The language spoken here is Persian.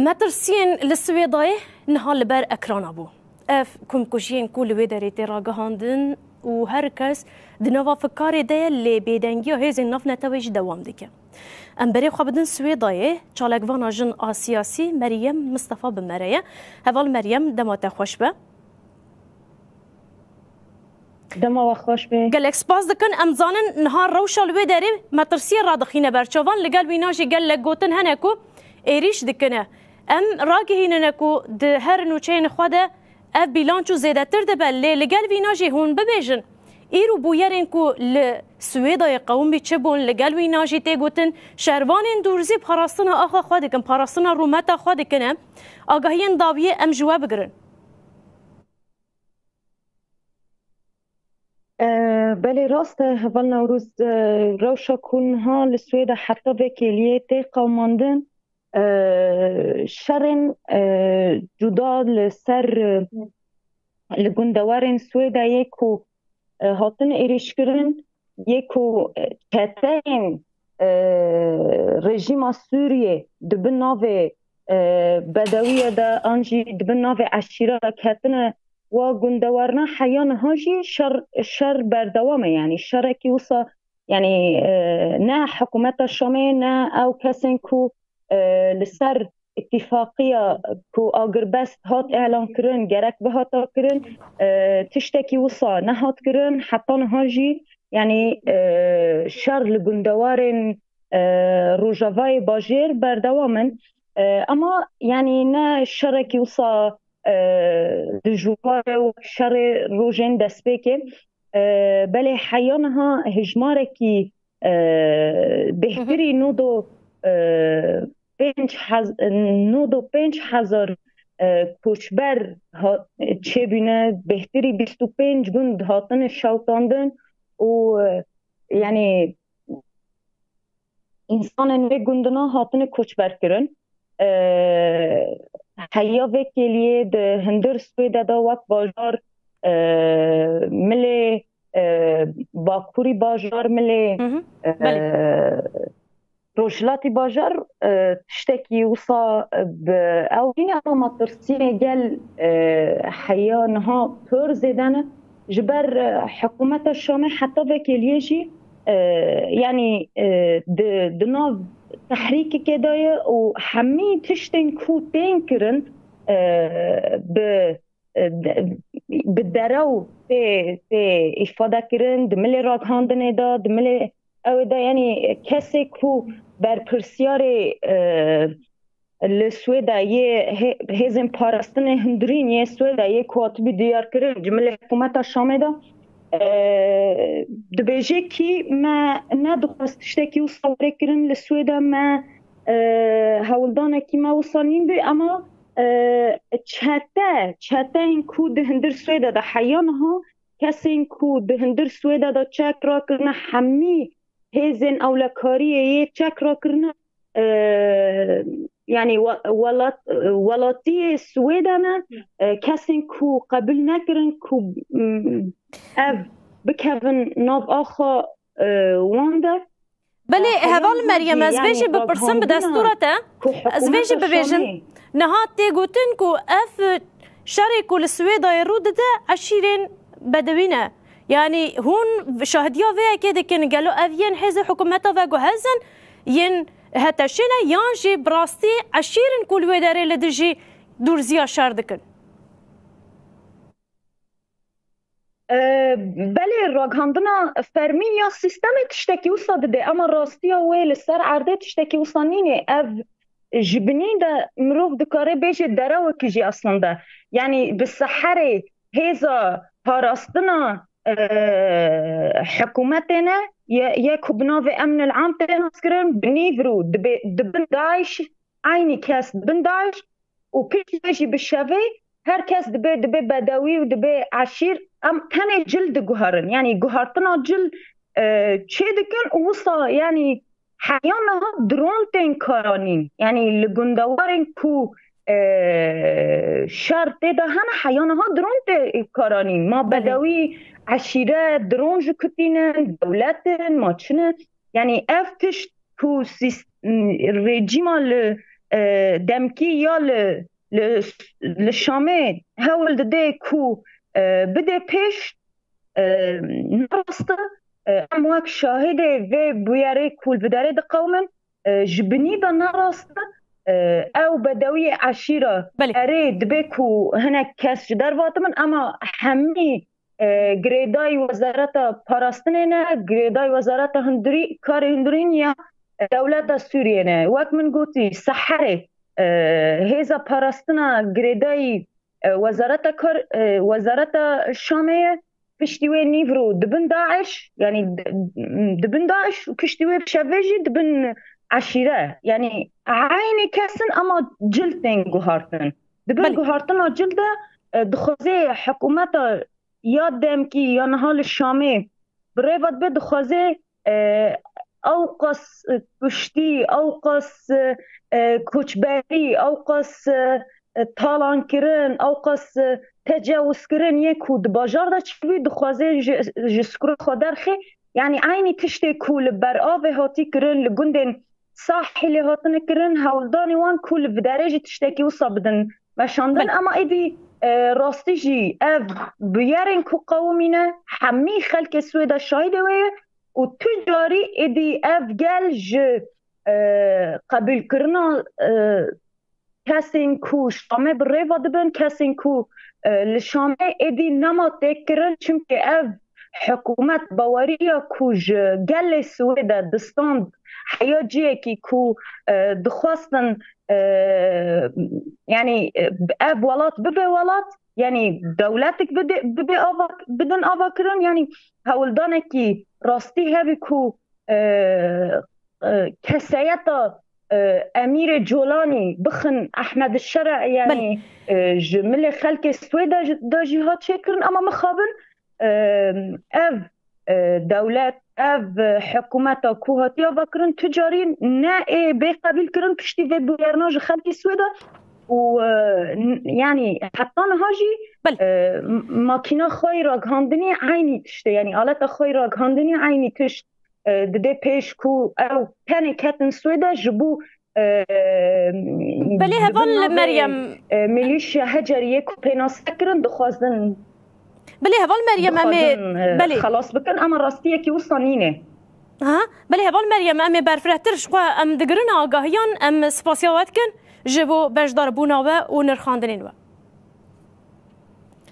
مترسين للسويداي نهال بر اكران ابو اف كمكوشين كل ويدري تراغهاندن و هرکس دنوا فکاری ده لی بیدنگی هیز نفت نتویج دوام دیگه. ام بری خواب بدن سویدای چالکوانا جن آسیاسی مریم مصطفی بمریه. هوال مریم دمات خوش به. دما خوش به. گل اکسپاس دکن امزانن نهار روشال ویدری مترسی را دخینه برچوان لگل ویناجی گل لگوتن هنکو ایریش دکنه. ام راگهین نکو ده هر نوچین خواده اف بیلانچو زیده تر ده بل لگل ویناجی هون ببیجن. ایرو بویرین کو لسویدای قوم بی چه بون لگل ویناجی تی گوتن شهروانین دورزی پاراستنا آخا خواده کن پاراستنا رومتا خواده کنه آگاهین داویه ام جواب بگرن. بله راست هول نوروز روشا کنها لسویدا حتی وکیلیه تی قوماندن شرن جدا لسر لگندوارن سویدا یکو هاتن ایریش کرن یکو کتین رژیم سوریه دبن ناو بدویه دا آنجی دبن ناو عشیره کتن و گندوارنا حیان هاجی شر بردوامه یعنی شر کی وصا یعنی نه حکومت شامه نه او کسین کو لسر اتفاقیه کو آگر بست هات اعلان کرن گرک به هاتا کرن تشتکی وصا نه هات کرن حتی نهاجی یعنی شر لگندوارن روژاوای باجیر بردوامن اما یعنی نه شر کی وصا دجوار و شر روژن دست بکه بله حیانها هجمارکی بهتری نودو 5,000 کوچبر چه بینه بهتری 25 گند هاتن شوتاندن و یعنی انسان نوی گندنا هاتن کوچبر کرن حیا وکیلیه ده هندر سویده دا وک باجار ملی باکوری باجار ملی روشلاتی باجار تشتکی وصا او این اما ترسینه گل حیا نها پر زیدنه جبر حکومت الشامي حتى وكيليه جي يعني دناف تحريك كدايا وحمي تشتن كوتين كرن بالدراو في إفادة كرن دملي راك هاندن دا دملي أو دا يعني كسي كو برپرسياري السويدا هزم پاراستن هندرين يه سويدا يه كواتبي ديار كرن جملة حكومة الشام دا دبيجي كي ما ندخست تشتكي وصوري كرن للسويدا ما هولدانا كي ما وصلين بي اما چهتا این کو ده هندر سويدا دا حيانها كسي این کو ده هندر سويدا دا چک را کرن حمي هزن اولکاریه يه چک را کرن يعني ولاتي سويدانا كاسين كو قبل نكرن كو اف بكافن ناف آخا واندا بله هوال مريم از بيجي بپرسن بدستورته از بيجي ببيجن نهات تيگوتن كو اف شركو لسويدا يرود ده عشيرين بدوينه يعني هون شاهديا ويا كده كن قالوا افين حز حكومته وگو هزن ين هتشينا يانجي براستي عشيرن كل ويداري لدجي دورزيا شاردكن بله راگهاندنا فرمی یا سیستم تشتکی وصاد ده اما راستیا ویل سر عرده تشتکی وصانینه اف جبنین ده مروف دکاره بیجه دراو کجی اصلا ده یعنی بسحره هیزا پاراستنا حکومتنا یک بناو امن العام تناس کرن بنیفرو دبن داعش عینی کس دبن داعش و پیشی بشوه هر کس دبه بدوی و دبه عشیر ام کنه جلد گوهرن یعنی گوهرتنا جل چه دکن وصا یعنی حیانها درون تین کارانین یعنی لگندوارن کو شرط ده هن حیانها درون تین کارانین ما بدوی عشیره درون جو کتینن دولتن ما چنه یعنی افتش کو رژیما دمکی یا لشامه هول دده کو بده پیش نراسته ام وک شاهده و بیاره کول بداره ده قومن جبنی دا نراسته او بدوی عشیره اره دبه کو هنک کس جدر واتمن اما همی گریدای وزارت پاراستنه نه گریدای وزارت هندری کار هندرین یا دولت سوریه نه وقت من گوتی سحره هیزا پاراستنا گریدای وزارت شامه پشتیوه نیورو دبن داعش یعنی دبن داعش و پشتیوه بشویجی دبن عشیره یعنی عینی کسن اما جلدن گوهارتن دبن گوهارتن و جلده دخوزه حکومت یاد دم کی یا نهال شامه برای به دخوزه اوقاس کشتی اوقاس کوچبری اوقاس تالان کرن اوقاس تجاوز کرن یک ود باجار دا چوی دخوازه جسکر خودر خی یعنی عینی تشتی کول بر آب هاتی کرن لگندن ساحل هاتن کرن هولدانی وان کول بدرجه تشتکی وصا بدن وشاندن اما ایدی راستی جی اف بیارن کو قومینه همی خلک سویدا شاهده وی و تجاری ایدی اف گل ج قبول کرنا کسین کو شامه بره وادبن کسین کو لشامه ایدی نما تکرن چونکه اف حکومت باوریا کوج گل سویدا دستان حیاجیه کی کو دخواستن يعني اب ولات ببي ولات يعني دولتك بدن آواکرن يعني هولدانكي راستي هبكو كسيتا امير جولاني بخن احمد الشرع يعني جمله خلق سويدا دا جهات شكرن اما مخابن اف دولت اف حکومت کوهاتی آواکرن تجاری نه بقبیل کرن پشتی و بیرناج خلقی سویدا و یعنی حتی نهاجی ماکینا خوی را گاندنی عینی تشته یعنی آلت خوی را گاندنی عینی تشت دده پیش کو او تنی کتن سویدا جبو بله هفال مریم ملیشیا هجریه کو پیناس کرن دخواستن بله هوال مریم امی بله خلاص بکن اما راستیه کی وصانینه ها بله هوال مریم امی برفرتر شقا ام دگرن آگاهیان ام سپاسیاوت کن جبو بجدار بوناوه و نرخاندنین و